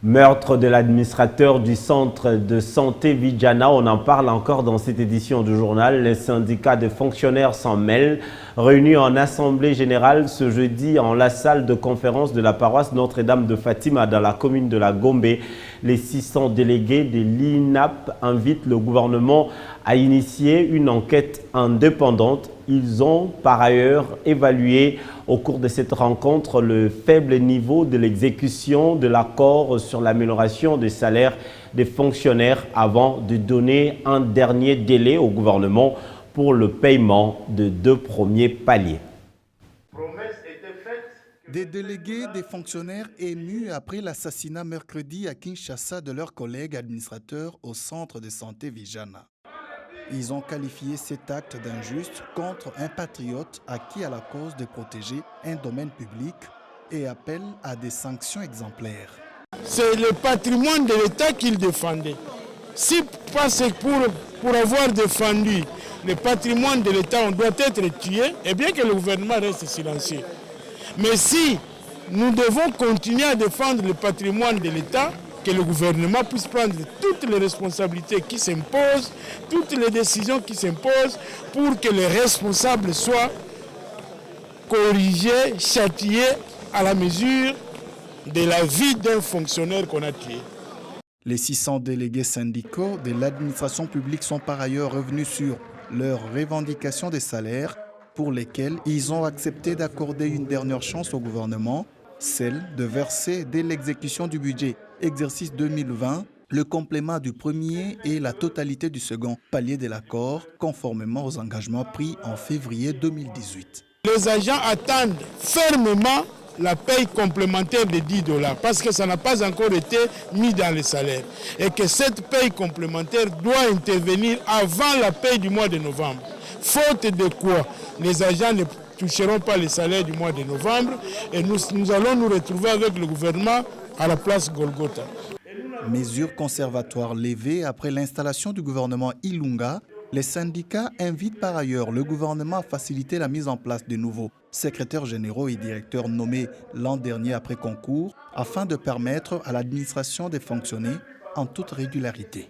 Meurtre de l'administrateur du centre de santé Vijana, on en parle encore dans cette édition du journal. Les syndicats de fonctionnaires s'en mêlent. Réunis en assemblée générale ce jeudi en la salle de conférence de la paroisse Notre-Dame de Fatima dans la commune de la Gombe, les 600 délégués de l'INAP invitent le gouvernement à initier une enquête indépendante. Ils ont par ailleurs évalué au cours de cette rencontre le faible niveau de l'exécution de l'accord sur l'amélioration des salaires des fonctionnaires avant de donner un dernier délai au gouvernement pour le paiement de 2 premiers paliers. Des délégués, des fonctionnaires émus après l'assassinat mercredi à Kinshasa de leurs collègues administrateurs au centre de santé Vijana. Ils ont qualifié cet acte d'injuste contre un patriote acquis à la cause de protéger un domaine public et appellent à des sanctions exemplaires. C'est le patrimoine de l'État qu'ils défendaient. Si c'est pour avoir défendu le patrimoine de l'État, on doit être tué, et bien que le gouvernement reste silencieux. Mais si nous devons continuer à défendre le patrimoine de l'État, que le gouvernement puisse prendre toutes les responsabilités qui s'imposent, toutes les décisions qui s'imposent pour que les responsables soient corrigés, châtiés à la mesure de la vie d'un fonctionnaire qu'on a tué. Les 600 délégués syndicaux de l'administration publique sont par ailleurs revenus sur leurs revendications des salaires pour lesquelles ils ont accepté d'accorder une dernière chance au gouvernement, celle de verser dès l'exécution du budget exercice 2020 le complément du premier et la totalité du second palier de l'accord, conformément aux engagements pris en février 2018. Les agents attendent fermement la paye complémentaire de $10 parce que ça n'a pas encore été mis dans les salaires et que cette paye complémentaire doit intervenir avant la paye du mois de novembre. Faute de quoi, les agents ne toucheront pas les salaires du mois de novembre et nous allons nous retrouver avec le gouvernement à la place Golgotha. Mesures conservatoires levées après l'installation du gouvernement Ilunga, les syndicats invitent par ailleurs le gouvernement à faciliter la mise en place de nouveaux secrétaires généraux et directeurs nommés l'an dernier après concours afin de permettre à l'administration de fonctionner en toute régularité.